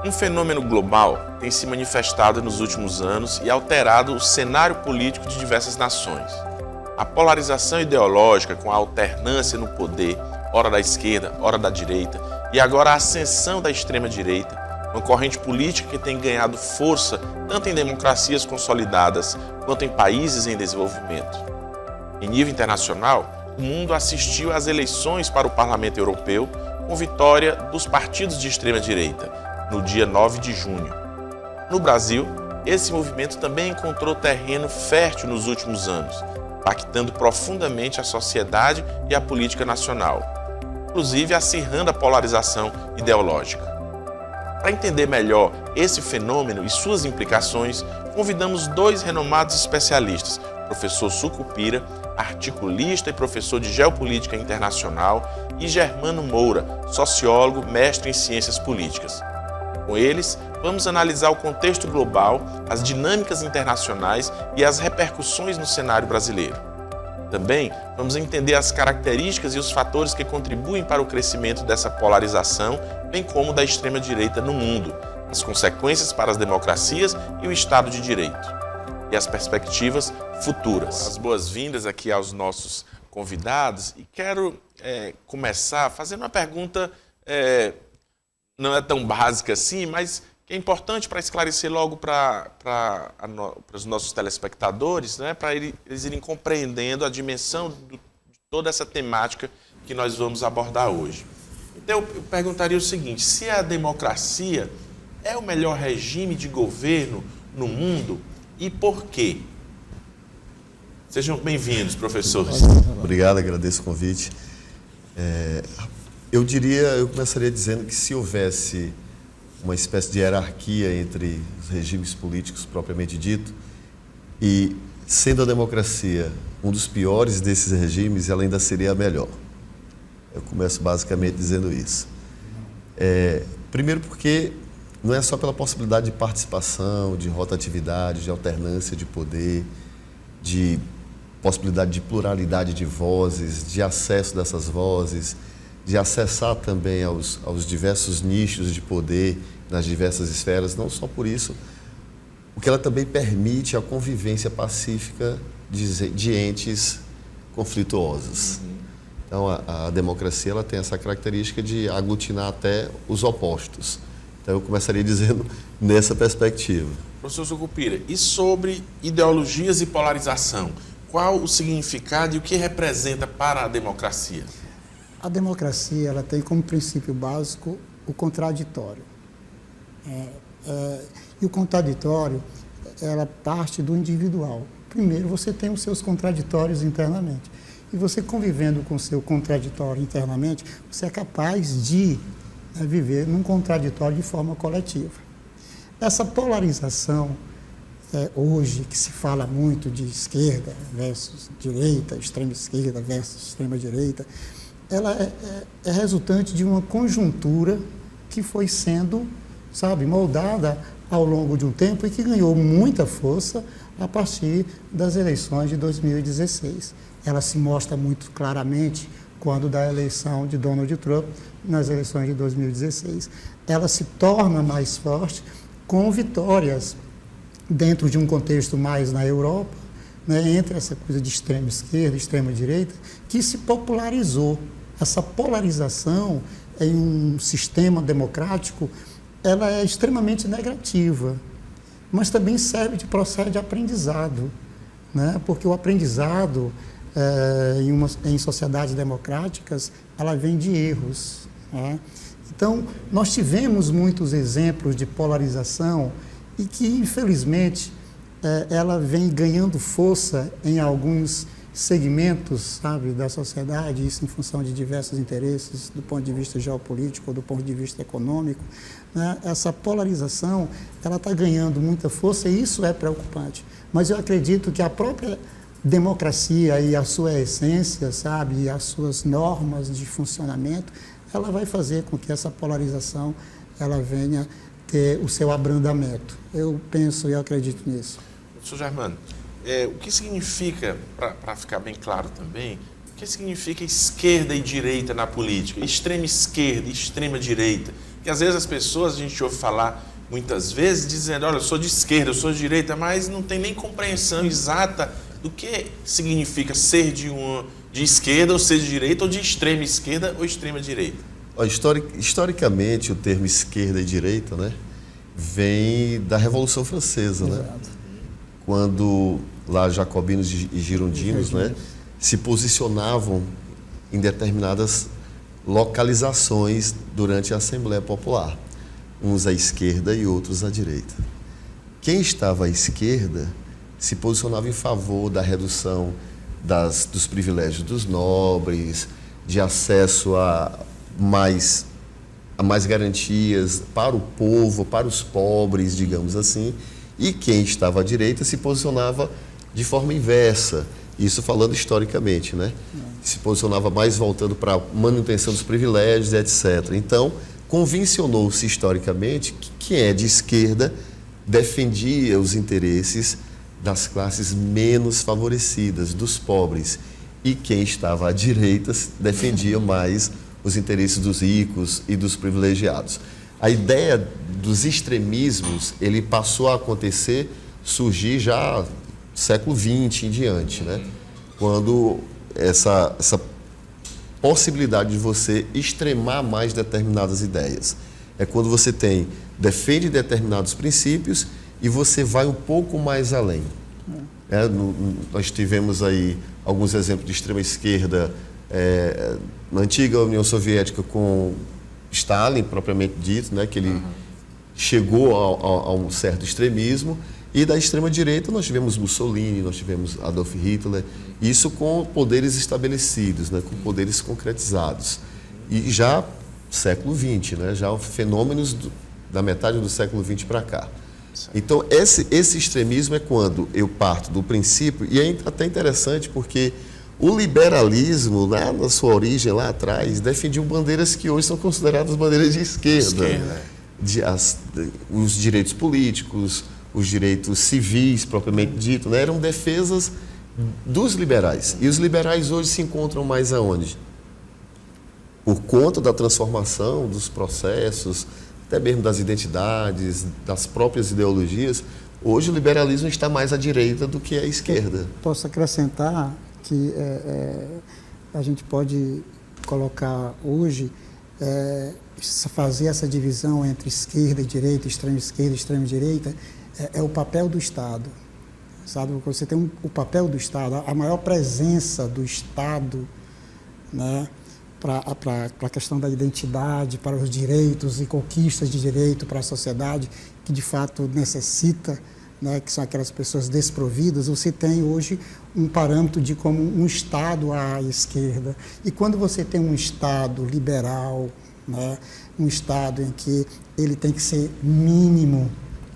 Um fenômeno global tem se manifestado nos últimos anos e alterado o cenário político de diversas nações. A polarização ideológica com a alternância no poder, ora da esquerda, ora da direita, e agora a ascensão da extrema-direita, uma corrente política que tem ganhado força tanto em democracias consolidadas quanto em países em desenvolvimento. Em nível internacional, o mundo assistiu às eleições para o Parlamento Europeu com vitória dos partidos de extrema-direita, no dia 9 de junho. No Brasil, esse movimento também encontrou terreno fértil nos últimos anos, impactando profundamente a sociedade e a política nacional, inclusive acirrando a polarização ideológica. Para entender melhor esse fenômeno e suas implicações, convidamos dois renomados especialistas, o professor Sucupira, articulista e professor de Geopolítica Internacional, e Germano Moura, sociólogo, mestre em Ciências Políticas. Com eles, vamos analisar o contexto global, as dinâmicas internacionais e as repercussões no cenário brasileiro. Também vamos entender as características e os fatores que contribuem para o crescimento dessa polarização, bem como da extrema-direita no mundo, as consequências para as democracias e o Estado de Direito, e as perspectivas futuras. As boas-vindas aqui aos nossos convidados e quero começar fazendo uma pergunta, não é tão básica assim, mas que é importante para esclarecer logo para os nossos telespectadores, né, para eles irem compreendendo a dimensão de toda essa temática que nós vamos abordar hoje. Então, eu perguntaria o seguinte: se a democracia é o melhor regime de governo no mundo e por quê? Sejam bem-vindos, professores. Obrigado, agradeço o convite. Eu começaria dizendo que se houvesse uma espécie de hierarquia entre os regimes políticos propriamente dito, e sendo a democracia um dos piores desses regimes, ela ainda seria a melhor. Eu começo basicamente dizendo isso. Primeiro porque não é só pela possibilidade de participação, de rotatividade, de alternância de poder, de possibilidade de pluralidade de vozes, de acesso dessas vozes, de acessar também aos diversos nichos de poder nas diversas esferas. Não só por isso, o que ela também permite a convivência pacífica de entes conflituosos. Então, a democracia ela tem essa característica de aglutinar até os opostos. Então, eu começaria dizendo nessa perspectiva. Professor Sucupira, e sobre ideologias e polarização? Qual o significado e o que representa para a democracia? A democracia ela tem como princípio básico o contraditório. E o contraditório, ela parte do individual. Primeiro, você tem os seus contraditórios internamente. E você convivendo com o seu contraditório internamente, você é capaz de viver num contraditório de forma coletiva. Essa polarização, hoje, que se fala muito de esquerda versus direita, extrema esquerda versus extrema direita, ela é resultante de uma conjuntura que foi sendo, moldada ao longo de um tempo e que ganhou muita força a partir das eleições de 2016. Ela se mostra muito claramente quando da eleição de Donald Trump nas eleições de 2016. Ela se torna mais forte com vitórias dentro de um contexto mais na Europa, entre essa coisa de extrema esquerda e extrema direita, que se popularizou. Essa polarização em um sistema democrático, ela é extremamente negativa, mas também serve de processo de aprendizado, porque o aprendizado em sociedades democráticas, ela vem de erros. Então, nós tivemos muitos exemplos de polarização e que, infelizmente, ela vem ganhando força em alguns segmentos, da sociedade, isso em função de diversos interesses, do ponto de vista geopolítico ou do ponto de vista econômico. Essa polarização, ela está ganhando muita força e isso é preocupante. Mas eu acredito que a própria democracia e a sua essência, e as suas normas de funcionamento, ela vai fazer com que essa polarização ela venha ter o seu abrandamento. Eu penso e acredito nisso. Professor Germano, o que significa, para ficar bem claro também, o que significa esquerda e direita na política? Extrema esquerda e extrema direita. Porque às vezes as pessoas, a gente ouve falar muitas vezes, dizendo, olha, eu sou de esquerda, eu sou de direita, mas não tem nem compreensão exata do que significa ser de esquerda ou ser de direita, ou de extrema esquerda ou extrema direita. Historicamente, o termo esquerda e direita, né, vem da Revolução Francesa, né? Quando lá jacobinos e girondinos, né, se posicionavam em determinadas localizações durante a Assembleia Popular, uns à esquerda e outros à direita. Quem estava à esquerda se posicionava em favor da redução dos privilégios dos nobres, de acesso a mais garantias para o povo, para os pobres, digamos assim, e quem estava à direita se posicionava de forma inversa, isso falando historicamente, né? Se posicionava mais voltando para a manutenção dos privilégios, etc. Então, convencionou-se historicamente que quem é de esquerda defendia os interesses das classes menos favorecidas, dos pobres, e quem estava à direita defendia mais os interesses dos ricos e dos privilegiados. A ideia dos extremismos, ele passou a surgir já século XX em diante, né? Quando essa possibilidade de você extremar mais determinadas ideias. É quando você defende determinados princípios e você vai um pouco mais além. Nós tivemos aí alguns exemplos de extrema esquerda na antiga União Soviética com Stalin, propriamente dito, né, que ele chegou a um certo extremismo, e da extrema direita nós tivemos Mussolini, nós tivemos Adolf Hitler, isso com poderes estabelecidos, né, com poderes concretizados. E já século XX, né, já fenômenos da metade do século XX para cá. Então, esse extremismo é quando eu parto do princípio, e é até interessante porque o liberalismo, na sua origem lá atrás, defendia bandeiras que hoje são consideradas bandeiras de esquerda. Os direitos políticos, os direitos civis, propriamente dito, né, eram defesas dos liberais. E os liberais hoje se encontram mais aonde? Por conta da transformação dos processos, até mesmo das identidades, das próprias ideologias, hoje o liberalismo está mais à direita do que à esquerda. Posso acrescentar que a gente pode colocar hoje, fazer essa divisão entre esquerda e direita, extrema esquerda e extrema direita, é o papel do Estado. Sabe? Você tem o papel do Estado, a maior presença do Estado, né, para a questão da identidade, para os direitos e conquistas de direito para a sociedade, que de fato necessita, né, que são aquelas pessoas desprovidas. Você tem hoje um parâmetro de como um Estado à esquerda. E quando você tem um Estado liberal, né, um Estado em que ele tem que ser mínimo,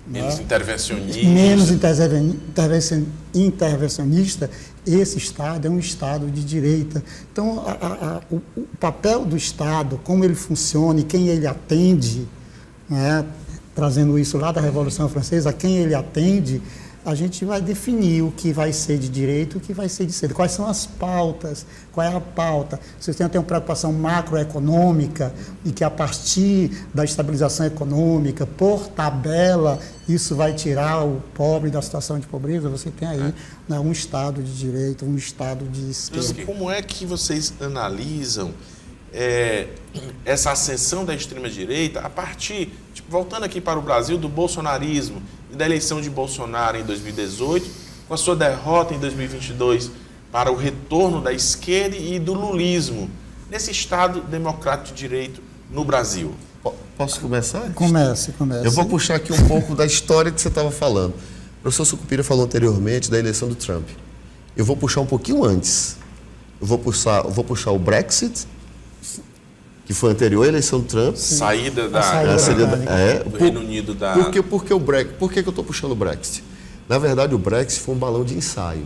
menos intervencionista. Menos intervencionista, esse Estado é um Estado de direita. Então, o papel do Estado, como ele funciona e quem ele atende, né, trazendo isso lá da Revolução Francesa, a quem ele atende, a gente vai definir o que vai ser de direito e o que vai ser de esquerda. Quais são as pautas? Qual é a pauta? Se você tem uma preocupação macroeconômica e que a partir da estabilização econômica, por tabela, isso vai tirar o pobre da situação de pobreza, você tem aí, né, um Estado de direito, um Estado de esquerda. Como é que vocês analisam essa ascensão da extrema-direita a partir, voltando aqui para o Brasil, do bolsonarismo e da eleição de Bolsonaro em 2018, com a sua derrota em 2022 para o retorno da esquerda e do lulismo, nesse Estado democrático de direito no Brasil? Posso começar? Comece. Eu vou puxar aqui um pouco da história que você estava falando. O professor Sucupira falou anteriormente da eleição do Trump. Eu vou puxar um pouquinho antes. Eu vou puxar o Brexit, que foi anterior à eleição do Trump. Saída do Reino Unido da... Por que eu estou puxando o Brexit? Na verdade, o Brexit foi um balão de ensaio.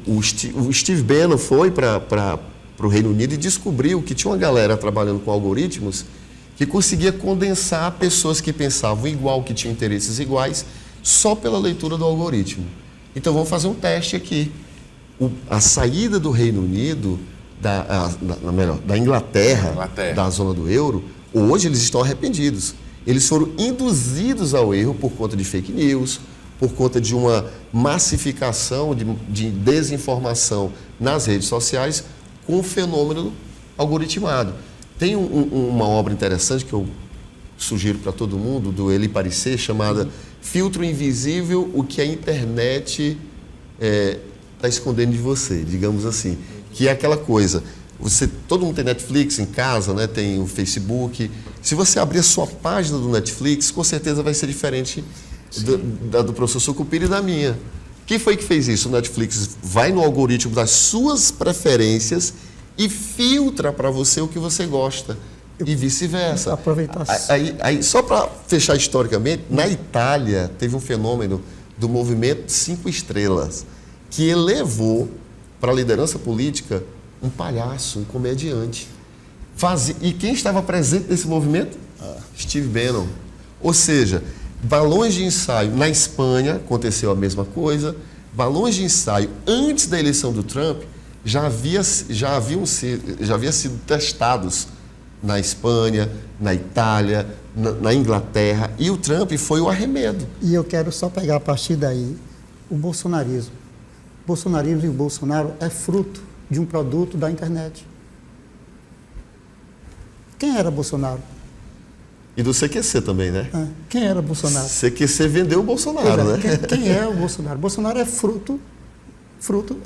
O Steve Bannon foi para o Reino Unido e descobriu que tinha uma galera trabalhando com algoritmos que conseguia condensar pessoas que pensavam igual, que tinham interesses iguais, só pela leitura do algoritmo. Então, vamos fazer um teste aqui. A saída do Reino Unido... da Inglaterra, da zona do euro, Hoje eles estão arrependidos. Eles foram induzidos ao erro por conta de fake news, por conta de uma massificação de desinformação nas redes sociais com o fenômeno algoritmado. Tem uma obra interessante que eu sugiro para todo mundo, do Elie Parissé, chamada Filtro Invisível, o que a internet está escondendo de você, digamos assim. Que é aquela coisa, todo mundo tem Netflix em casa, né? Tem o Facebook. Se você abrir a sua página do Netflix, com certeza vai ser diferente do professor Sucupira e da minha. Quem foi que fez isso? O Netflix vai no algoritmo das suas preferências e filtra para você o que você gosta. E vice-versa. Aproveitar. Aí, só para fechar historicamente, na Itália teve um fenômeno do movimento 5 estrelas, que elevou para a liderança política um palhaço, um comediante. E quem estava presente nesse movimento? Steve Bannon. Ou seja, balões de ensaio. Na Espanha aconteceu a mesma coisa. Balões de ensaio antes da eleição do Trump já havia sido testados na Espanha, na Itália, na Inglaterra, e o Trump foi o arremedo. E eu quero só pegar a partir daí o bolsonarismo. O bolsonarismo e o Bolsonaro é fruto de um produto da internet. Quem era Bolsonaro? E do CQC também, né? Quem era Bolsonaro? CQC vendeu o Bolsonaro, né? Quem é o Bolsonaro? Bolsonaro é fruto,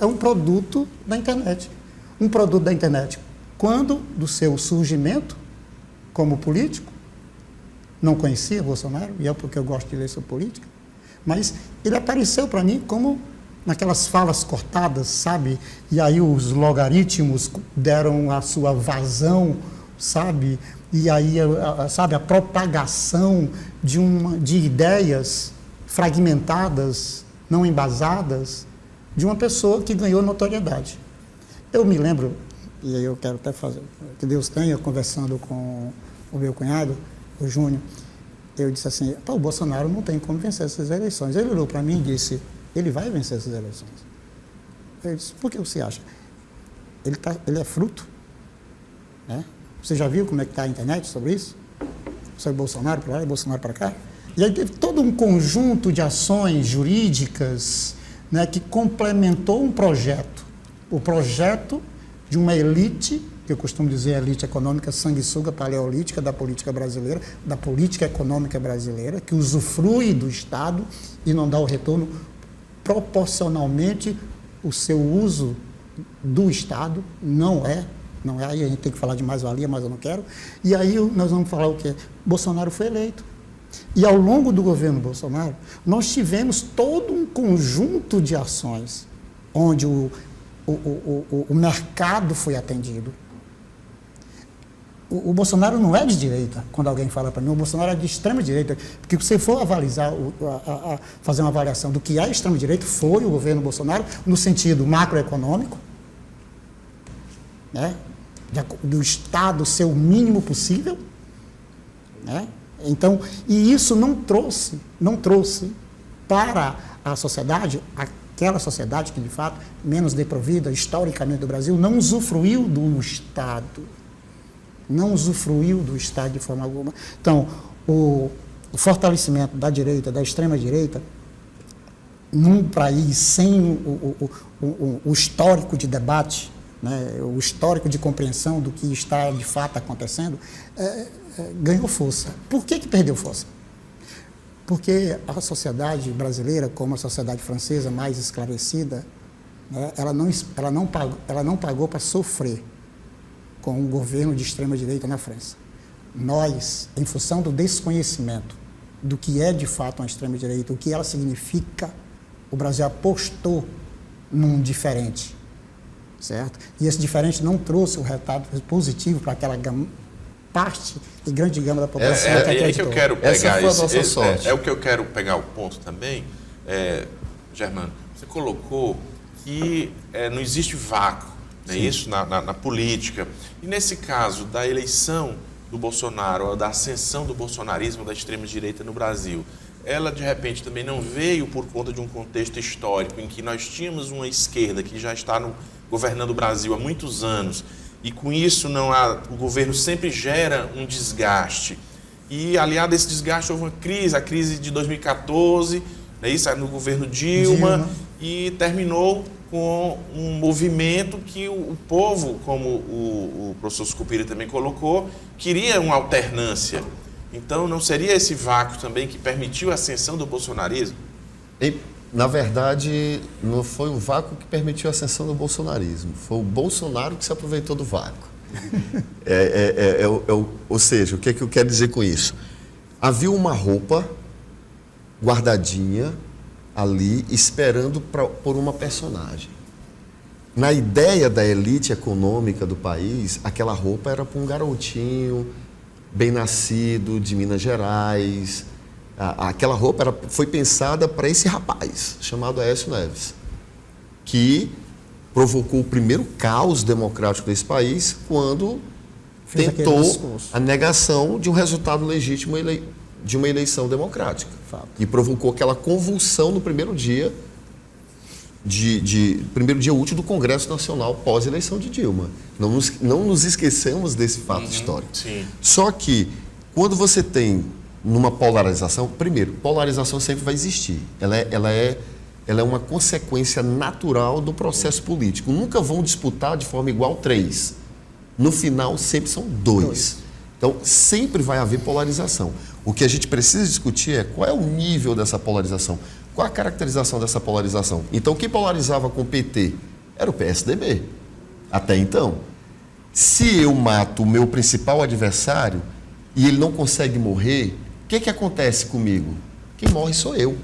é um produto da internet. Um produto da internet. Quando do seu surgimento como político, não conhecia Bolsonaro, e é porque eu gosto de ler sobre política, mas ele apareceu para mim como naquelas falas cortadas, sabe? E aí os logaritmos deram a sua vazão, sabe? E aí, sabe, a propagação de ideias fragmentadas, não embasadas, de uma pessoa que ganhou notoriedade. Eu me lembro, e aí eu quero até fazer, que Deus tenha, conversando com o meu cunhado, o Júnior, eu disse assim, o Bolsonaro não tem como vencer essas eleições. Ele olhou para mim e disse, ele vai vencer essas eleições. Eu disse, por que você acha? Ele é fruto, né? Você já viu como é que está a internet sobre isso? Sobre Bolsonaro para lá e Bolsonaro para cá? E aí teve todo um conjunto de ações jurídicas, né, que complementou um projeto. O projeto de uma elite, que eu costumo dizer elite econômica sanguessuga paleolítica da política brasileira, da política econômica brasileira, que usufrui do Estado e não dá o retorno proporcionalmente o seu uso do Estado, não é, aí a gente tem que falar de mais-valia, mas eu não quero. E aí nós vamos falar o quê? Bolsonaro foi eleito. E ao longo do governo Bolsonaro, nós tivemos todo um conjunto de ações onde o mercado foi atendido. O Bolsonaro não é de direita, quando alguém fala para mim, o Bolsonaro é de extrema direita, porque se você for avalizar, fazer uma avaliação do que é extrema direita, foi o governo Bolsonaro, no sentido macroeconômico, né? Do Estado ser o mínimo possível, né? Então, e isso não trouxe para a sociedade, aquela sociedade que, de fato, menos desprovida historicamente do Brasil, não usufruiu do Estado. Não usufruiu do Estado de forma alguma. Então, o fortalecimento da direita, da extrema-direita, num país sem o histórico de debate, né, o histórico de compreensão do que está, de fato, acontecendo, ganhou força. Por que perdeu força? Porque a sociedade brasileira, como a sociedade francesa mais esclarecida, né, ela não pagou para sofrer com um governo de extrema-direita na França. Nós, em função do desconhecimento do que é de fato uma extrema-direita, o que ela significa, o Brasil apostou num diferente, certo? E esse diferente não trouxe o resultado positivo para aquela parte e grande gama da população que acreditou. É que eu quero pegar sorte. É o que eu quero pegar o ponto também, Germano. Você colocou que não existe vácuo, né, isso na política. E nesse caso da eleição do Bolsonaro, ou da ascensão do bolsonarismo, da extrema-direita no Brasil, ela de repente também não veio por conta de um contexto histórico em que nós tínhamos uma esquerda que já está governando o Brasil há muitos anos e com isso o governo sempre gera um desgaste. E aliado a esse desgaste houve uma crise, a crise de 2014, né, isso no governo Dilma, e terminou com um movimento que o povo, como o professor Sucupira também colocou, queria uma alternância. Então, não seria esse vácuo também que permitiu a ascensão do bolsonarismo? Na verdade, não foi o vácuo que permitiu a ascensão do bolsonarismo, foi o Bolsonaro que se aproveitou do vácuo. Ou seja, o que é que eu quero dizer com isso? Havia uma roupa guardadinha ali, esperando por uma personagem. Na ideia da elite econômica do país, aquela roupa era para um garotinho bem nascido, de Minas Gerais. Aquela roupa foi pensada para esse rapaz, chamado Aécio Neves, que provocou o primeiro caos democrático desse país quando tentou a negação de um resultado legítimo de uma eleição democrática. Fato. E provocou aquela convulsão no primeiro dia primeiro dia útil do Congresso Nacional pós-eleição de Dilma. Não nos esquecemos desse fato histórico. Sim. Só que, quando você tem numa polarização, primeiro, polarização sempre vai existir. Ela é uma consequência natural do processo político. Nunca vão disputar de forma igual 3. No final, sempre são 2. Então, sempre vai haver polarização. O que a gente precisa discutir é qual é o nível dessa polarização, qual a caracterização dessa polarização. Então, quem polarizava com o PT era o PSDB, até então. Se eu mato o meu principal adversário e ele não consegue morrer, o que acontece comigo? Quem morre sou eu.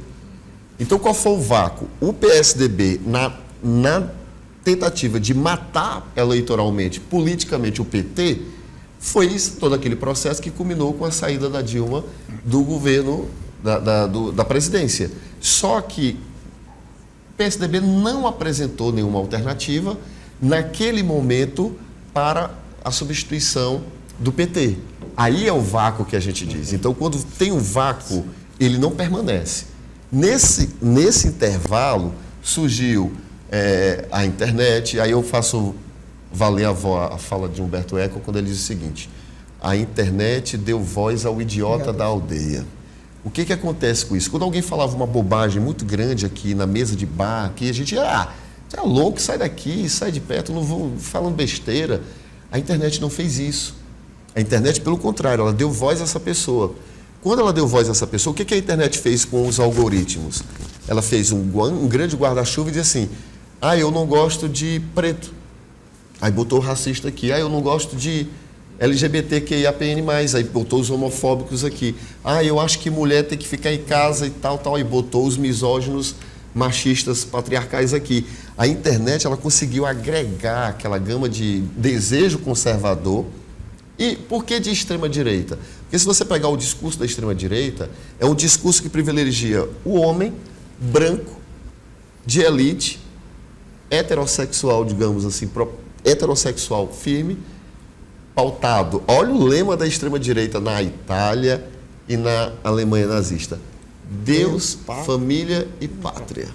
Então, qual foi o vácuo? O PSDB, na tentativa de matar eleitoralmente, politicamente, o PT, foi todo aquele processo que culminou com a saída da Dilma do governo, da presidência. Só que o PSDB não apresentou nenhuma alternativa naquele momento para a substituição do PT. Aí é o vácuo que a gente diz. Então, quando tem um vácuo, ele não permanece. Nesse intervalo, surgiu a internet, aí eu faço valer a fala de Humberto Eco quando ele diz o seguinte: a internet deu voz ao idiota da aldeia. O que acontece com isso? Quando alguém falava uma bobagem muito grande aqui na mesa de bar, aqui, a gente você é louco, sai daqui, sai de perto, não vou falando besteira. A internet não fez isso. A internet, pelo contrário, ela deu voz a essa pessoa. Quando ela deu voz a essa pessoa, o que a internet fez com os algoritmos? Ela fez um grande guarda-chuva e disse assim: eu não gosto de preto. Aí botou o racista aqui. Eu não gosto de LGBTQIAPN+, aí botou os homofóbicos aqui. Eu acho que mulher tem que ficar em casa e tal, e botou os misóginos, machistas, patriarcais aqui. A internet, ela conseguiu agregar aquela gama de desejo conservador. E por que de extrema-direita? Porque se você pegar o discurso da extrema-direita, é um discurso que privilegia o homem branco, de elite, heterossexual, digamos assim, heterossexual firme, pautado. Olha o lema da extrema-direita na Itália e na Alemanha nazista: Deus, família e pátria.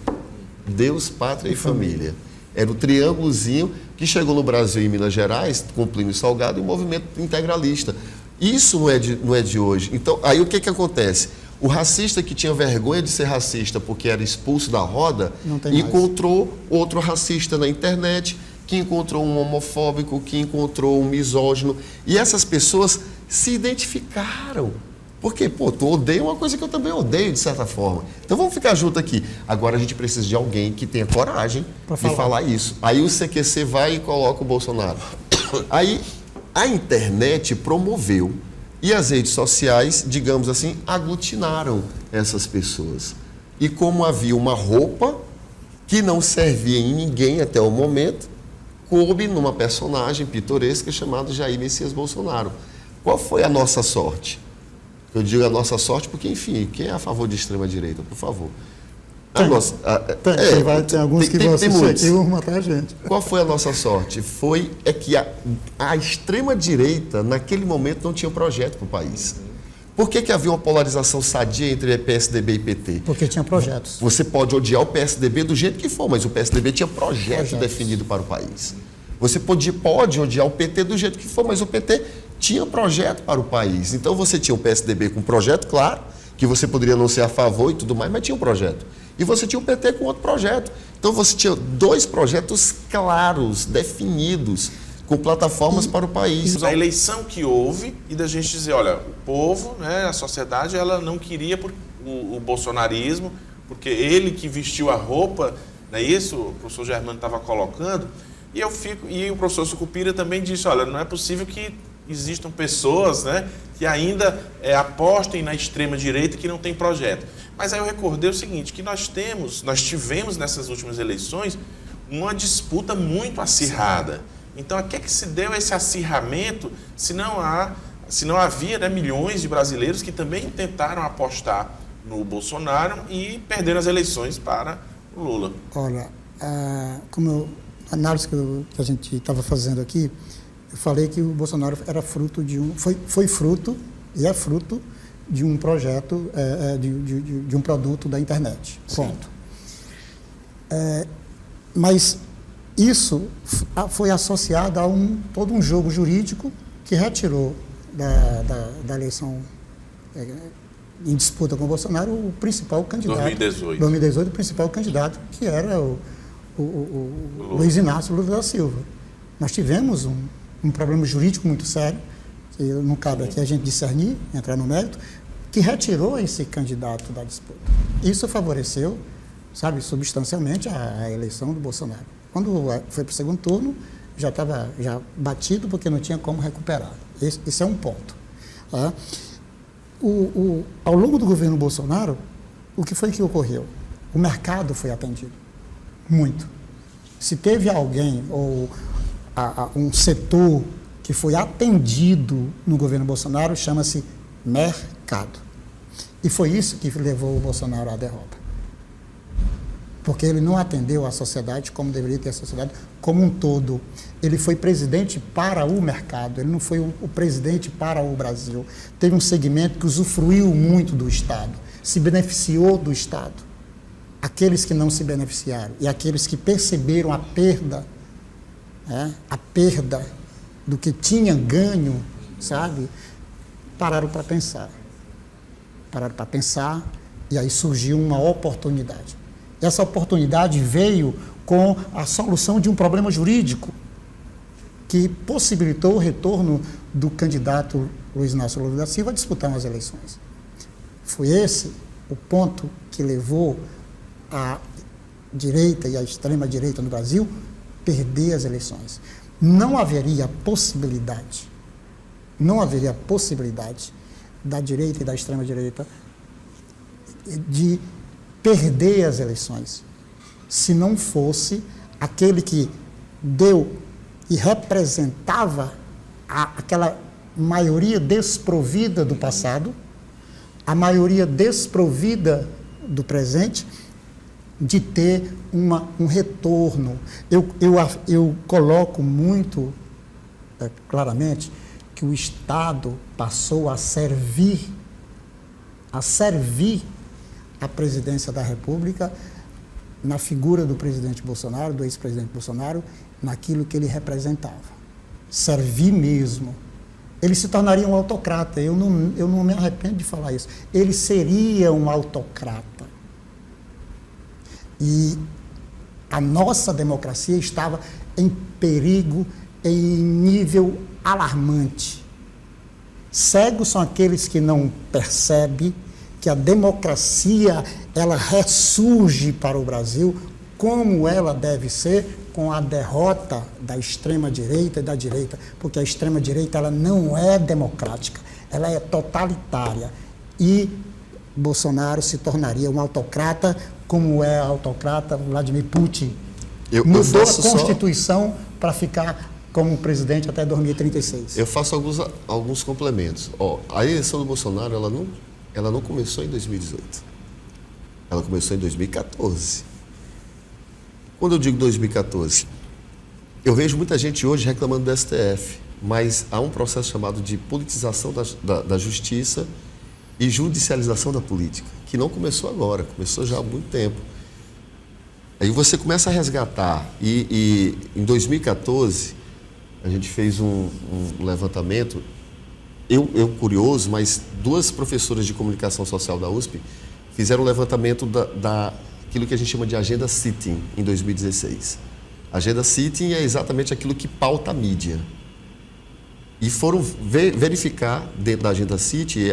Deus, pátria e família. Era o triângulozinho que chegou no Brasil e em Minas Gerais, com Plínio Salgado, e o movimento integralista. Isso não é de hoje. Então, aí o que acontece? O racista que tinha vergonha de ser racista porque era expulso da roda, encontrou outro racista na internet, que encontrou um homofóbico, que encontrou um misógino. E essas pessoas se identificaram. Porque, tu odeia uma coisa que eu também odeio, de certa forma. Então vamos ficar junto aqui. Agora a gente precisa de alguém que tenha coragem de falar isso. Aí o CQC vai e coloca o Bolsonaro. Aí a internet promoveu e as redes sociais, digamos assim, aglutinaram essas pessoas. E como havia uma roupa que não servia em ninguém até o momento, coube numa personagem pitoresca chamada Jair Messias Bolsonaro. Qual foi a nossa sorte? Eu digo a nossa sorte porque, enfim, quem é a favor de extrema-direita, por favor? Tem alguns que vão assistir aqui e vão matar a gente. Qual foi a nossa sorte? Que a extrema-direita, naquele momento, não tinha projeto para o país. Por que havia uma polarização sadia entre PSDB e PT? Porque tinha projetos. Você pode odiar o PSDB do jeito que for, mas o PSDB tinha projeto definido para o país. Você pode odiar o PT do jeito que for, mas o PT tinha projeto para o país. Então você tinha o PSDB com um projeto, claro, que você poderia não ser a favor e tudo mais, mas tinha um projeto. E você tinha o PT com outro projeto. Então você tinha 2 projetos claros, definidos, com plataformas para o país. A eleição que houve e da gente dizer, olha, o povo, né, a sociedade, ela não queria o bolsonarismo, porque ele que vestiu a roupa, não é isso? O professor Germano estava colocando, e o professor Sucupira também disse, olha, não é possível que existam pessoas, né, que ainda apostem na extrema-direita que não tem projeto. Mas aí eu recordei o seguinte, que nós tivemos nessas últimas eleições uma disputa muito acirrada. Então, a que é que se deu esse acirramento se não havia, né, milhões de brasileiros que também tentaram apostar no Bolsonaro e perderam as eleições para o Lula? Olha, como a análise que a gente estava fazendo aqui, eu falei que o Bolsonaro era fruto foi fruto e é fruto de um projeto, de um produto da internet. Ponto. Mas isso foi associado a todo um jogo jurídico que retirou da eleição em disputa com o Bolsonaro o principal candidato. 2018, o principal candidato, que era o Luiz Inácio Lula da Silva. Nós tivemos um problema jurídico muito sério, que não cabe aqui a gente discernir, entrar no mérito, que retirou esse candidato da disputa. Isso favoreceu, sabe, substancialmente a eleição do Bolsonaro. Quando foi para o segundo turno, já estava batido, porque não tinha como recuperar. Esse é um ponto. Tá? Ao longo do governo Bolsonaro, o que foi que ocorreu? O mercado foi atendido. Muito. Se teve alguém ou um setor que foi atendido no governo Bolsonaro, chama-se mercado. E foi isso que levou o Bolsonaro à derrota. Porque ele não atendeu a sociedade como deveria ter a sociedade como um todo. Ele foi presidente para o mercado, ele não foi o presidente para o Brasil. Teve um segmento que usufruiu muito do Estado, se beneficiou do Estado. Aqueles que não se beneficiaram e aqueles que perceberam a perda do que tinha ganho, sabe, pararam para pensar. E aí surgiu uma oportunidade. Essa oportunidade veio com a solução de um problema jurídico que possibilitou o retorno do candidato Luiz Inácio Lula da Silva a disputar umas eleições. Foi esse o ponto que levou a direita e a extrema-direita no Brasil perder as eleições. Não haveria possibilidade da direita e da extrema-direita de perder as eleições, se não fosse aquele que deu e representava aquela maioria desprovida do passado, a maioria desprovida do presente, de ter um retorno. Eu coloco muito claramente que o Estado passou a servir a presidência da República na figura do presidente Bolsonaro, do ex-presidente Bolsonaro, naquilo que ele representava. Servir mesmo. Ele se tornaria um autocrata. Eu não me arrependo de falar isso. Ele seria um autocrata. E a nossa democracia estava em perigo, em nível alarmante. Cegos são aqueles que não percebem que a democracia, ela ressurge para o Brasil como ela deve ser, com a derrota da extrema-direita e da direita, porque a extrema-direita ela não é democrática, ela é totalitária. E Bolsonaro se tornaria um autocrata, como é autocrata Vladimir Putin. Mudou a Constituição para ficar como presidente até 2036. Eu faço alguns complementos. A eleição do Bolsonaro, ela não começou em 2018. Ela começou em 2014. Quando eu digo 2014, eu vejo muita gente hoje reclamando do STF, mas há um processo chamado de politização da justiça e judicialização da política, que não começou agora, começou já há muito tempo. Aí você começa a resgatar. E em 2014, a gente fez um levantamento. Eu curioso, mas duas professoras de comunicação social da USP fizeram um levantamento daquilo que a gente chama de agenda sitting em 2016. Agenda sitting é exatamente aquilo que pauta a mídia. E foram verificar dentro da agenda sitting,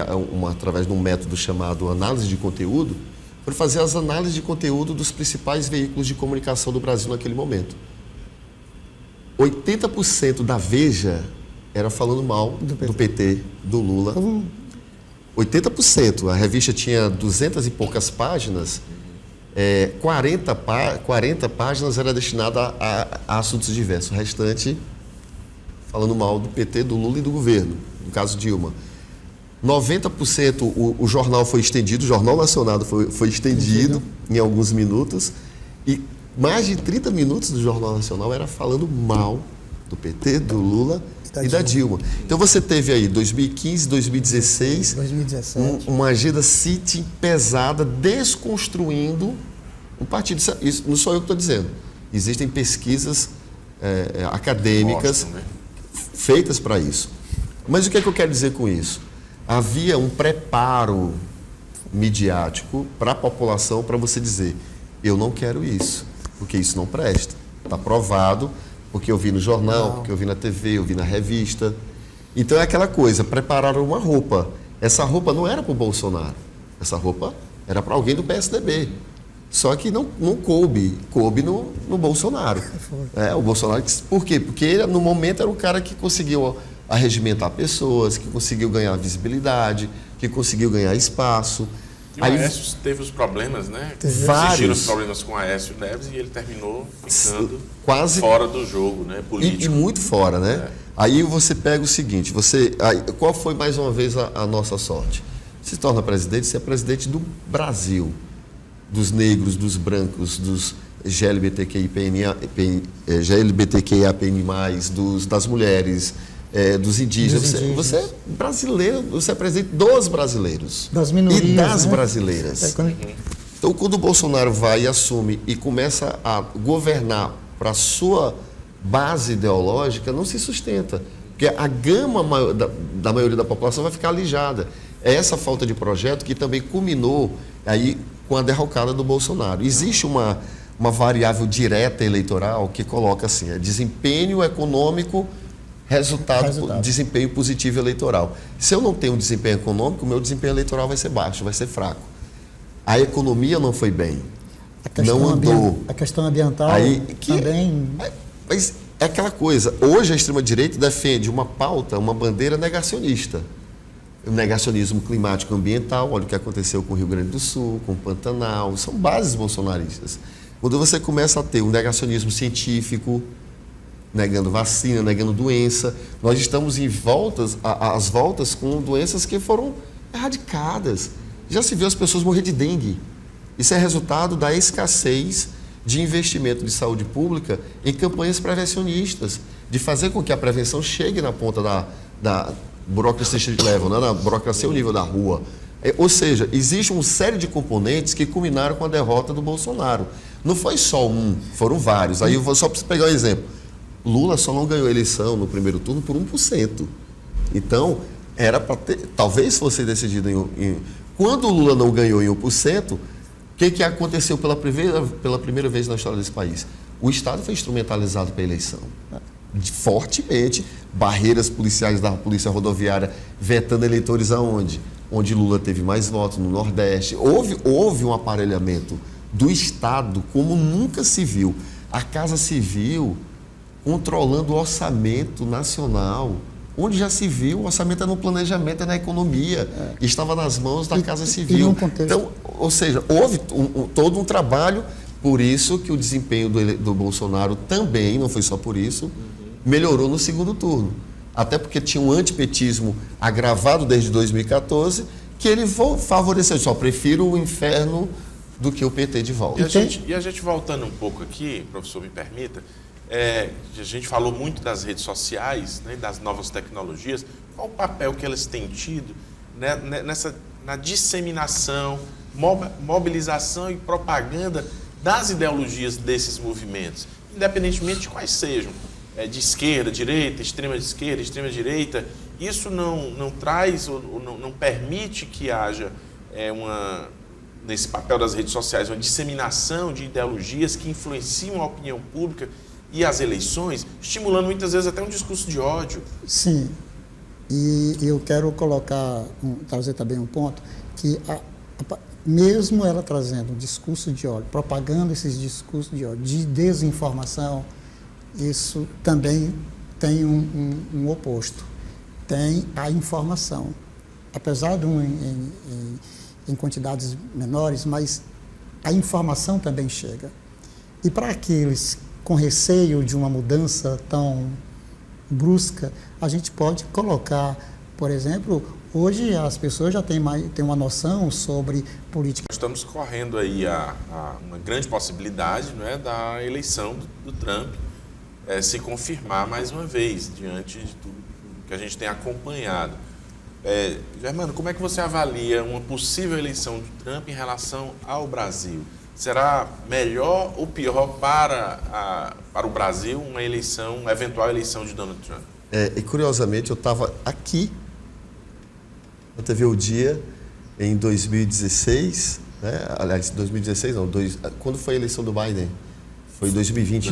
através de um método chamado análise de conteúdo, foram fazer as análises de conteúdo dos principais veículos de comunicação do Brasil naquele momento. 80% da Veja era falando mal do PT, do Lula. 80%. A revista tinha 200 e poucas páginas, 40 páginas era destinada a assuntos diversos. O restante, falando mal do PT, do Lula e do governo, no caso Dilma. 90% o jornal foi estendido, o Jornal Nacional foi estendido em alguns minutos, e mais de 30 minutos do Jornal Nacional era falando mal do PT, do Lula e da Dilma. Então você teve aí 2015, 2016, 2017. Uma agenda sitting pesada, desconstruindo um partido. Isso não sou eu que estou dizendo. Existem pesquisas acadêmicas feitas para isso. Mas o que é que eu quero dizer com isso? Havia um preparo midiático para a população para você dizer: eu não quero isso, porque isso não presta. Está provado, porque eu vi no jornal, porque eu vi na TV, eu vi na revista. Então é aquela coisa, prepararam uma roupa. Essa roupa não era para o Bolsonaro, essa roupa era para alguém do PSDB. Só que não coube no Bolsonaro. O Bolsonaro, por quê? Porque ele, no momento, era o cara que conseguiu arregimentar pessoas, que conseguiu ganhar visibilidade, que conseguiu ganhar espaço. E o Aécio teve os problemas, né? Existiram os problemas com o Aécio Neves e ele terminou ficando quase fora do jogo, né? Político. E muito fora, né? Aí você pega o seguinte, qual foi mais uma vez a nossa sorte? Se torna presidente, você é presidente do Brasil, dos negros, dos brancos, dos GLBTQIAPN+, das mulheres, dos indígenas. Você é brasileiro, você é presidente dos brasileiros. Das minorias, e das né? brasileiras. Então, quando o Bolsonaro vai e assume e começa a governar para a sua base ideológica, não se sustenta. Porque a gama da maioria da população vai ficar alijada. É essa falta de projeto que também culminou aí com a derrocada do Bolsonaro. Existe uma variável direta eleitoral que coloca assim, desempenho econômico, resultado, desempenho positivo eleitoral. Se eu não tenho um desempenho econômico, o meu desempenho eleitoral vai ser baixo, vai ser fraco. A economia não foi bem, não andou. A questão ambiental também... Mas é aquela coisa, hoje a extrema-direita defende uma pauta, uma bandeira negacionista. O negacionismo climático ambiental, olha o que aconteceu com o Rio Grande do Sul, com o Pantanal, são bases bolsonaristas. Quando você começa a ter um negacionismo científico, negando vacina, negando doença, nós estamos às voltas com doenças que foram erradicadas. Já se viu as pessoas morrer de dengue. Isso é resultado da escassez de investimento de saúde pública em campanhas prevencionistas, de fazer com que a prevenção chegue na ponta da burocracia level, né? Na burocracia ao nível da rua. Ou seja, existe uma série de componentes que culminaram com a derrota do Bolsonaro. Não foi só foram vários. Aí eu vou só pegar um exemplo. Lula só não ganhou a eleição no primeiro turno por 1%. Então, era para ter, talvez fosse decidido quando o Lula não ganhou em 1%, o que aconteceu pela primeira vez na história desse país? O Estado foi instrumentalizado para a eleição. Fortemente, barreiras policiais da Polícia Rodoviária vetando eleitores aonde? Onde Lula teve mais votos, no Nordeste. Houve um aparelhamento do Estado como nunca se viu. A Casa Civil controlando o orçamento nacional, onde já se viu, o orçamento é no planejamento, é na economia, estava nas mãos da Casa Civil. Então, ou seja, houve todo um trabalho, por isso que o desempenho do Bolsonaro também, não foi só por isso, melhorou no segundo turno. Até porque tinha um antipetismo agravado desde 2014, que ele favoreceu. Só prefiro o inferno do que o PT de volta. E a gente voltando um pouco aqui, professor, me permita, a gente falou muito das redes sociais, né, das novas tecnologias. Qual o papel que elas têm tido, né, na disseminação, mobilização e propaganda das ideologias desses movimentos, independentemente de quais sejam, de esquerda, direita, extrema direita, isso não traz ou não permite que haja nesse papel das redes sociais, uma disseminação de ideologias que influenciam a opinião pública e as eleições, estimulando muitas vezes até um discurso de ódio. Sim, e eu quero trazer também um ponto, que mesmo ela trazendo um discurso de ódio, propagando esses discursos de ódio, de desinformação, isso também tem um oposto. Tem a informação, apesar de em quantidades menores, mas a informação também chega. E para aqueles com receio de uma mudança tão brusca, a gente pode colocar, por exemplo, hoje as pessoas já têm uma noção sobre política. Estamos correndo aí uma grande possibilidade, não é, da eleição do Trump se confirmar mais uma vez, diante de tudo que a gente tem acompanhado. Germano, como é que você avalia uma possível eleição do Trump em relação ao Brasil? Será melhor ou pior para o Brasil uma eventual eleição de Donald Trump? E curiosamente, eu estava aqui na TV O Dia em 2016, né? Aliás, 2016 não, quando foi a eleição do Biden? Foi em 2020.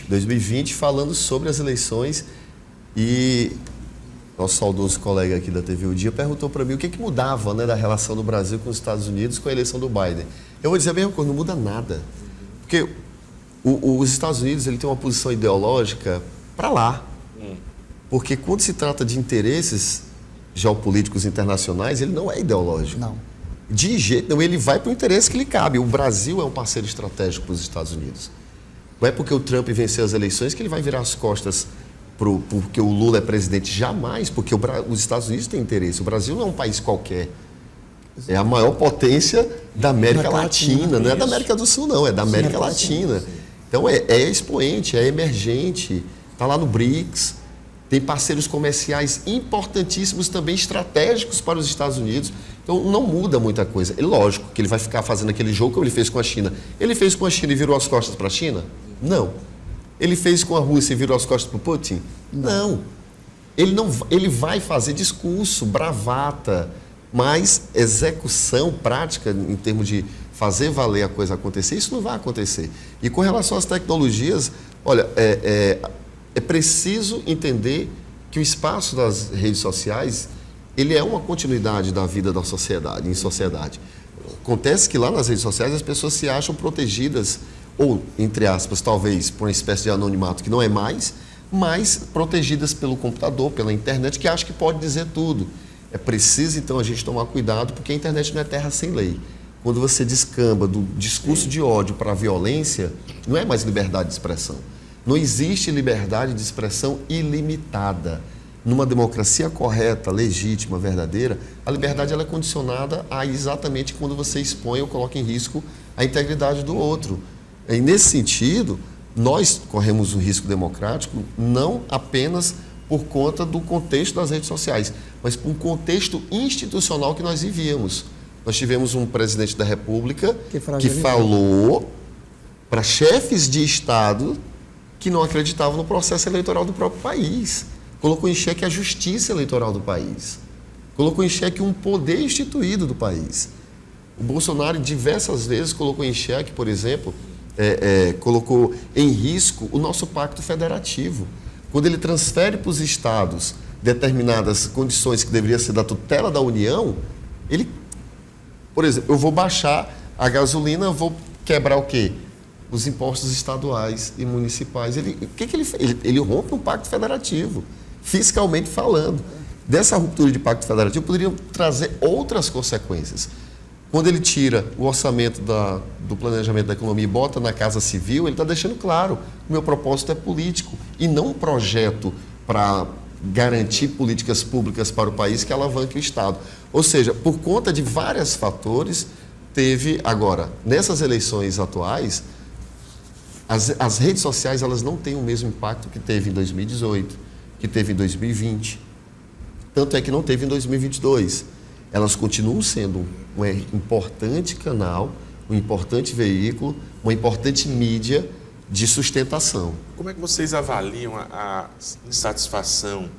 2020, falando sobre as eleições, e nosso saudoso colega aqui da TV O Dia perguntou para mim o que mudava, né, da relação do Brasil com os Estados Unidos com a eleição do Biden. Eu vou dizer a mesma coisa, não muda nada. Porque os Estados Unidos ele tem uma posição ideológica para lá. Porque quando se trata de interesses geopolíticos internacionais, ele não é ideológico. Não. De jeito nenhum, ele vai para o interesse que lhe cabe. O Brasil é um parceiro estratégico para os Estados Unidos. Não é porque o Trump venceu as eleições que ele vai virar as costas porque o Lula é presidente. Jamais, porque os Estados Unidos têm interesse. O Brasil não é um país qualquer. É a maior potência da América Latina. Não é da América do Sul, não. É da América Latina. Então, é expoente, é emergente. Está lá no BRICS. Tem parceiros comerciais importantíssimos também, estratégicos para os Estados Unidos. Então, não muda muita coisa. É lógico que ele vai ficar fazendo aquele jogo como ele fez com a China. Ele fez com a China e virou as costas para a China? Não. Ele fez com a Rússia e virou as costas para o Putin? Não. Ele vai fazer discurso, bravata, mas execução prática, em termos de fazer valer a coisa acontecer, isso não vai acontecer. E com relação às tecnologias, olha, é preciso entender que o espaço das redes sociais, ele é uma continuidade da vida da sociedade, em sociedade. Acontece que lá nas redes sociais as pessoas se acham protegidas, ou, entre aspas, talvez por uma espécie de anonimato que não é mais, mas protegidas pelo computador, pela internet, que acha que pode dizer tudo. É preciso, então, a gente tomar cuidado, porque a internet não é terra sem lei. Quando você descamba do discurso de ódio para a violência, não é mais liberdade de expressão. Não existe liberdade de expressão ilimitada. Numa democracia correta, legítima, verdadeira, a liberdade ela é condicionada a exatamente quando você expõe ou coloca em risco a integridade do outro. E nesse sentido, nós corremos um risco democrático não apenas por conta do contexto das redes sociais, mas por um contexto institucional que nós vivíamos. Nós tivemos um presidente da República que falou para chefes de Estado que não acreditavam no processo eleitoral do próprio país. Colocou em xeque a justiça eleitoral do país. Colocou em xeque um poder instituído do país. O Bolsonaro diversas vezes colocou em xeque, por exemplo, colocou em risco o nosso pacto federativo. Quando ele transfere para os estados determinadas condições que deveriam ser da tutela da União, ele, por exemplo, eu vou baixar a gasolina, eu vou quebrar o quê? Os impostos estaduais e municipais. O que ele fez? Ele rompe um pacto federativo, fiscalmente falando. Dessa ruptura de pacto federativo poderia trazer outras consequências. Quando ele tira o orçamento do planejamento da economia e bota na Casa Civil, ele está deixando claro, o meu propósito é político e não um projeto para garantir políticas públicas para o país que alavanque o Estado. Ou seja, por conta de vários fatores, teve agora, nessas eleições atuais, as redes sociais elas não têm o mesmo impacto que teve em 2018, que teve em 2020. Tanto é que não teve em 2022. Elas continuam sendo um importante canal um importante veículo, uma importante mídia de sustentação. Como é que vocês avaliam a insatisfação,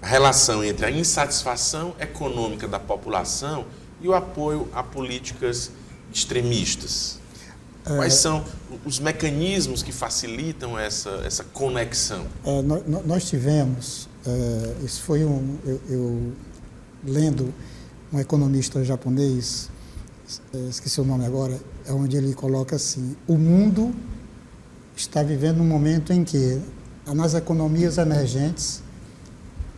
a relação entre a insatisfação econômica da população e o apoio a políticas extremistas? Quais são os mecanismos que facilitam essa conexão? Nós tivemos, isso foi eu lendo um economista japonês, esqueci o nome agora, onde ele coloca assim: o mundo está vivendo um momento em que, nas economias emergentes,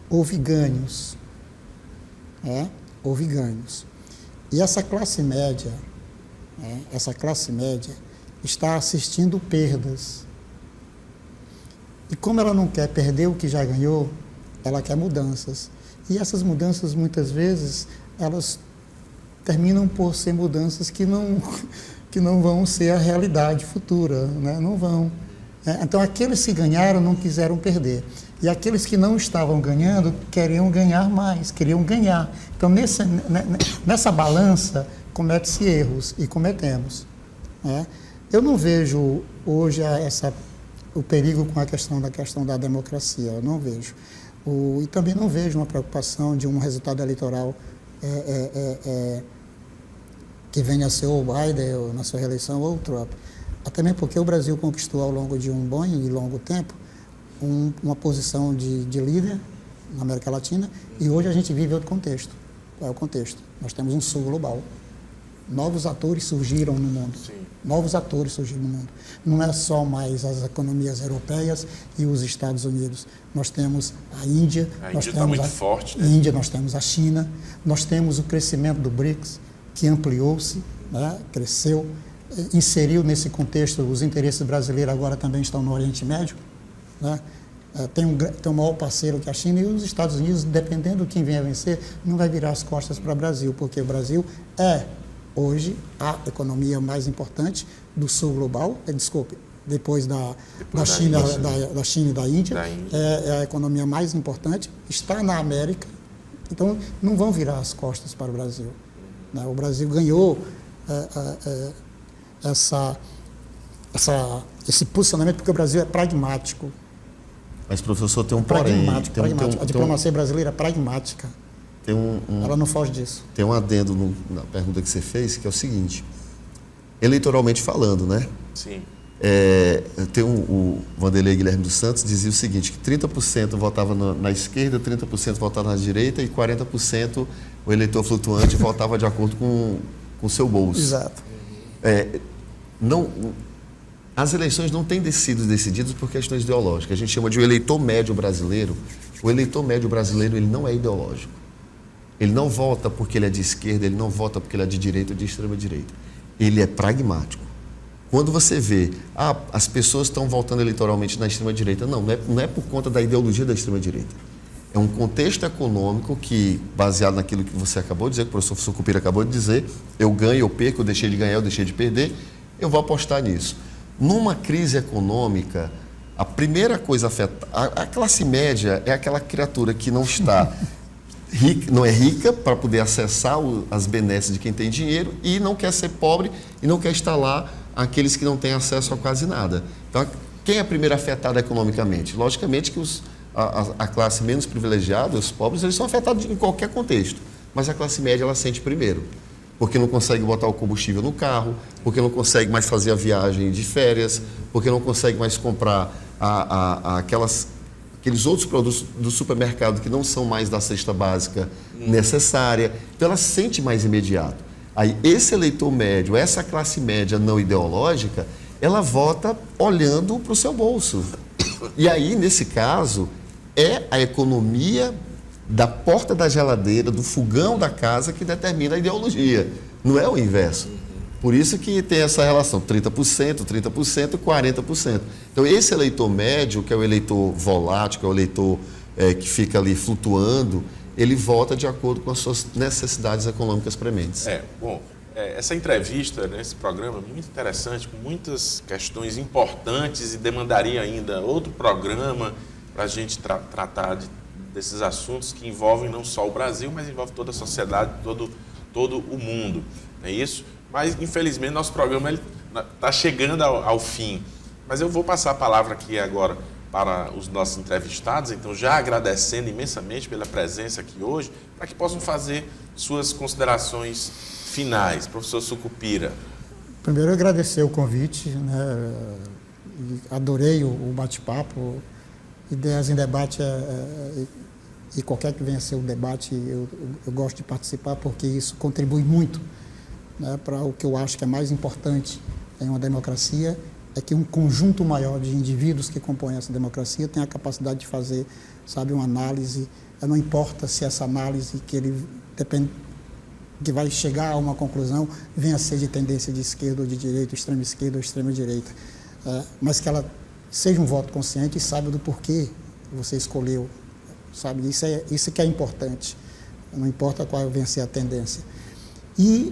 houve ganhos. Houve ganhos. E essa classe média está assistindo perdas. E como ela não quer perder o que já ganhou, ela quer mudanças. E essas mudanças, muitas vezes, elas terminam por ser mudanças que não vão ser a realidade futura, né? Não vão. Então, aqueles que ganharam não quiseram perder. E aqueles que não estavam ganhando queriam ganhar mais, queriam ganhar. Então, nessa balança, comete-se erros, e cometemos. Né? Eu não vejo hoje o perigo com a questão da democracia, eu não vejo. E também não vejo uma preocupação de um resultado eleitoral que venha a ser o Biden ou na sua reeleição ou o Trump. Até mesmo porque o Brasil conquistou ao longo de um bom e longo tempo uma posição de líder na América Latina, e hoje a gente vive outro contexto. Qual é o contexto? Nós temos um sul global. Novos atores surgiram no mundo. Sim. Novos atores surgiram no mundo. Não é só mais as economias europeias e os Estados Unidos. Nós temos a Índia. A Índia está muito forte, né? Índia, nós temos a China. Nós temos o crescimento do BRICS, que ampliou-se, né? Cresceu, inseriu nesse contexto os interesses brasileiros, agora também estão no Oriente Médio. Né? Tem um maior parceiro que a China, e os Estados Unidos, dependendo de quem venha a vencer, não vai virar as costas para o Brasil, porque o Brasil é, hoje, a economia mais importante do sul global, depois da China e da Índia, é a economia mais importante, está na América, então não vão virar as costas para o Brasil. Né? O Brasil ganhou esse posicionamento porque o Brasil é pragmático. Mas, professor, tem um porém. A diplomacia brasileira é pragmática. Ela não foge disso. Tem um adendo na pergunta que você fez, que é o seguinte: eleitoralmente falando, né? Sim. O Vanderlei Guilherme dos Santos dizia o seguinte, que 30% votava na esquerda, 30% votava na direita e 40% o eleitor flutuante votava de acordo com o seu bolso. Exato. As eleições não têm sido decididas por questões ideológicas. A gente chama de o eleitor médio brasileiro. O eleitor médio brasileiro, ele não é ideológico. Ele não vota porque ele é de esquerda, ele não vota porque ele é de direita ou de extrema direita. Ele é pragmático. Quando você vê, as pessoas estão votando eleitoralmente na extrema direita, não é por conta da ideologia da extrema direita. É um contexto econômico que, baseado naquilo que você acabou de dizer, que o professor Sucupira acabou de dizer, eu ganho, eu perco, eu deixei de ganhar, eu deixei de perder, eu vou apostar nisso. Numa crise econômica, a primeira coisa afetada, a classe média é aquela criatura que não está rica, não é rica para poder acessar as benesses de quem tem dinheiro, e não quer ser pobre e não quer estar lá aqueles que não têm acesso a quase nada. Então, quem é a primeira afetada economicamente? Logicamente que a classe menos privilegiada, os pobres, eles são afetados em qualquer contexto, mas a classe média ela sente primeiro. Porque não consegue botar o combustível no carro, porque não consegue mais fazer a viagem de férias, porque não consegue mais comprar aqueles outros produtos do supermercado que não são mais da cesta básica necessária. Então ela sente mais imediato. Aí esse eleitor médio, essa classe média não ideológica, ela vota olhando para o seu bolso. E aí, nesse caso, é a economia da porta da geladeira, do fogão da casa, que determina a ideologia. Não é o inverso. Por isso que tem essa relação, 30%, 40%. Então, esse eleitor médio, que é o eleitor volátil, que é o eleitor que fica ali flutuando, ele vota de acordo com as suas necessidades econômicas prementes. Essa entrevista, esse programa, é muito interessante, com muitas questões importantes, e demandaria ainda outro programa para a gente tratar desses assuntos que envolvem não só o Brasil, mas envolve toda a sociedade, todo todo o mundo, não é isso? Mas, infelizmente, nosso programa está chegando ao fim. Mas eu vou passar a palavra aqui agora para os nossos entrevistados, então já agradecendo imensamente pela presença aqui hoje, para que possam fazer suas considerações finais. Professor Sucupira. Primeiro, agradecer o convite, né? Adorei o bate-papo. Ideias em debate, e qualquer que venha a ser o debate, eu gosto de participar, porque isso contribui muito, né, para o que eu acho que é mais importante em uma democracia, é que um conjunto maior de indivíduos que compõem essa democracia tenha a capacidade de fazer, sabe, uma análise. Não importa se essa análise que vai chegar a uma conclusão venha a ser de tendência de esquerda ou de direita, extrema esquerda ou extrema direita, mas que ela seja um voto consciente e saiba do porquê você escolheu, sabe? Isso que é importante, não importa qual venha a ser a tendência. E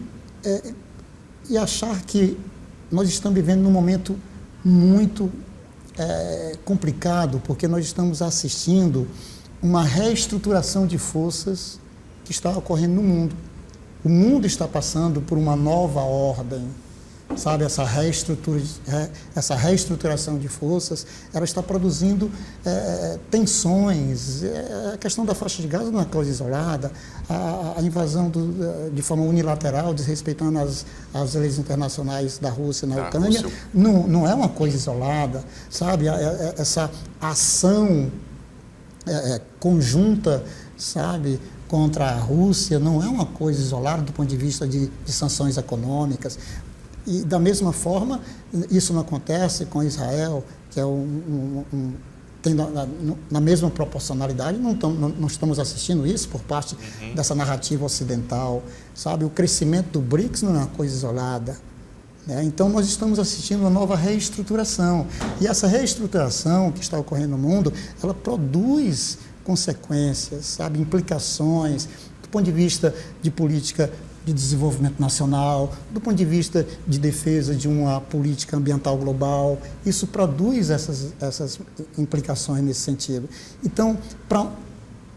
achar que nós estamos vivendo num momento muito complicado, porque nós estamos assistindo uma reestruturação de forças que está ocorrendo no mundo. O mundo está passando por uma nova ordem, sabe? Essa reestruturação de forças, ela está produzindo tensões. A questão da faixa de Gaza não é uma coisa isolada, a invasão de forma unilateral, desrespeitando as leis internacionais da Rússia na Ucrânia, não é uma coisa isolada, sabe? Essa ação conjunta, sabe, contra a Rússia não é uma coisa isolada do ponto de vista de sanções econômicas. E, da mesma forma, isso não acontece com Israel, que é tem na mesma proporcionalidade, não estamos assistindo isso por parte dessa narrativa ocidental, sabe? O crescimento do BRICS não é uma coisa isolada, né? Então, nós estamos assistindo uma nova reestruturação. E essa reestruturação que está ocorrendo no mundo, ela produz consequências, sabe? Implicações, do ponto de vista de política de desenvolvimento nacional, do ponto de vista de defesa de uma política ambiental global. Isso produz essas implicações nesse sentido. Então,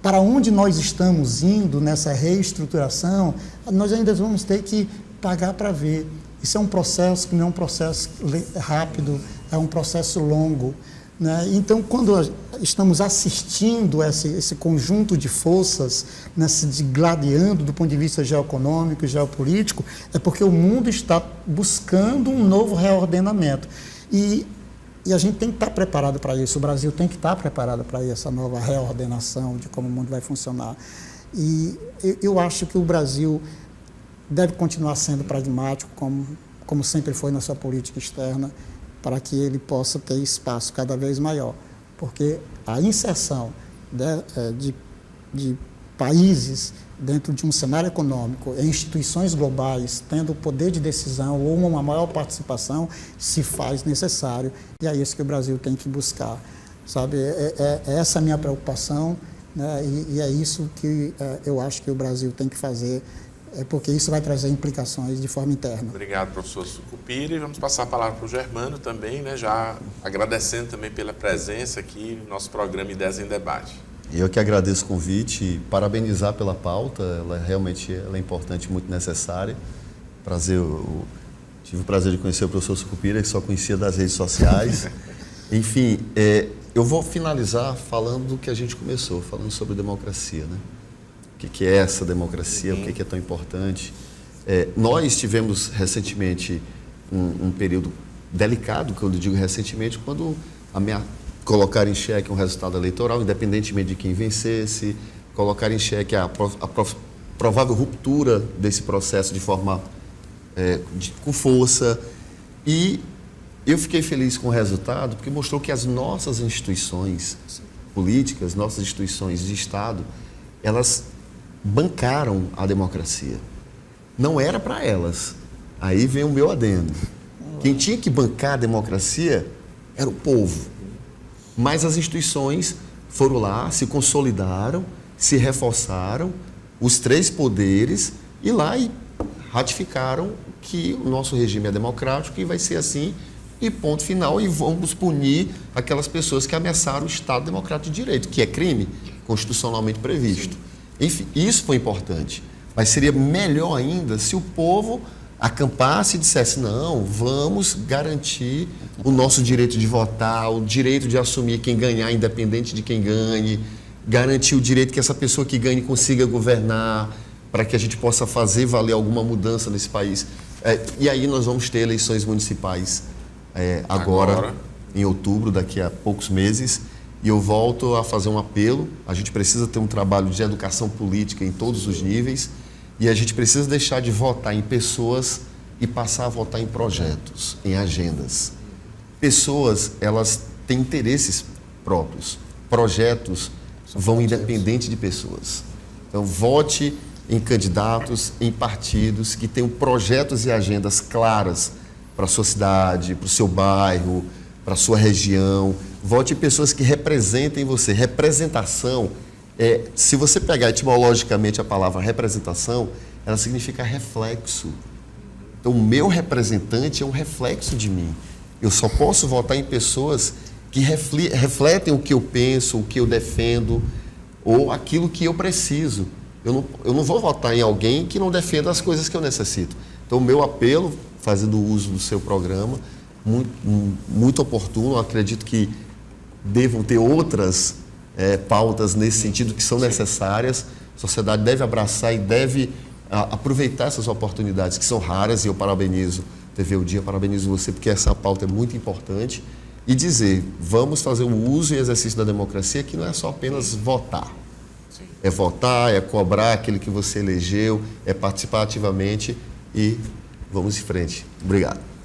para onde nós estamos indo nessa reestruturação, nós ainda vamos ter que pagar para ver. Isso é um processo que não é um processo rápido, é um processo longo, né? Então, quando estamos assistindo esse conjunto de forças, né, se digladiando do ponto de vista geoeconômico e geopolítico, é porque o mundo está buscando um novo reordenamento. E a gente tem que estar preparado para isso, o Brasil tem que estar preparado para essa nova reordenação de como o mundo vai funcionar. E eu acho que o Brasil deve continuar sendo pragmático, como sempre foi na sua política externa, para que ele possa ter espaço cada vez maior. Porque a inserção de países dentro de um cenário econômico, em instituições globais, tendo o poder de decisão ou uma maior participação, se faz necessário, e é isso que o Brasil tem que buscar, sabe? Essa a minha preocupação, né? E é isso que eu acho que o Brasil tem que fazer, porque isso vai trazer implicações de forma interna. Obrigado, professor Sucupira. E vamos passar a palavra para o Germano também, né? Já agradecendo também pela presença aqui no nosso programa Ideias em Debate. Eu que agradeço o convite e parabenizar pela pauta, ela realmente é importante, muito necessária. Tive o prazer de conhecer o professor Sucupira, que só conhecia das redes sociais. Enfim, eu vou finalizar falando do que a gente começou, falando sobre democracia, né? O que é essa democracia, por que é tão importante. Nós tivemos recentemente um período delicado, quando eu digo recentemente, quando colocar em xeque um resultado eleitoral, independentemente de quem vencesse, colocar em xeque a provável ruptura desse processo de forma com força. E eu fiquei feliz com o resultado, porque mostrou que as nossas instituições políticas, nossas instituições de Estado, elas bancaram a democracia. Não era para elas. Aí vem o meu adendo. Quem tinha que bancar a democracia era o povo. Mas as instituições foram lá, se consolidaram, se reforçaram, os três poderes, e lá e ratificaram que o nosso regime é democrático e vai ser assim, e ponto final, e vamos punir aquelas pessoas que ameaçaram o Estado Democrático de Direito, que é crime constitucionalmente previsto. Enfim, isso foi importante. Mas seria melhor ainda se o povo acampasse e dissesse: não, vamos garantir o nosso direito de votar, o direito de assumir quem ganhar, independente de quem ganhe, garantir o direito que essa pessoa que ganhe consiga governar, para que a gente possa fazer valer alguma mudança nesse país. E aí nós vamos ter eleições municipais agora, em outubro, daqui a poucos meses, e eu volto a fazer um apelo. A gente precisa ter um trabalho de educação política em todos os níveis, e a gente precisa deixar de votar em pessoas e passar a votar em projetos, em agendas. Pessoas, elas têm interesses próprios. Projetos vão independente de pessoas. Então, vote em candidatos, em partidos que tenham projetos e agendas claras para a sua cidade, para o seu bairro, para a sua região. Vote em pessoas que representem você. Representação, se você pegar etimologicamente a palavra representação, ela significa reflexo. Então, o meu representante é um reflexo de mim. Eu só posso votar em pessoas que refletem o que eu penso, o que eu defendo, ou aquilo que eu preciso. Eu não vou votar em alguém que não defenda as coisas que eu necessito. Então, o meu apelo, fazendo uso do seu programa, muito oportuno, eu acredito que devam ter outras pautas nesse sentido que são necessárias. A sociedade deve abraçar e deve aproveitar essas oportunidades que são raras, e eu parabenizo TV O Dia, parabenizo você, porque essa pauta é muito importante. E dizer: vamos fazer o uso e exercício da democracia, que não é só apenas votar. Sim. É votar, é cobrar aquele que você elegeu, é participar ativamente, e vamos em frente. Obrigado.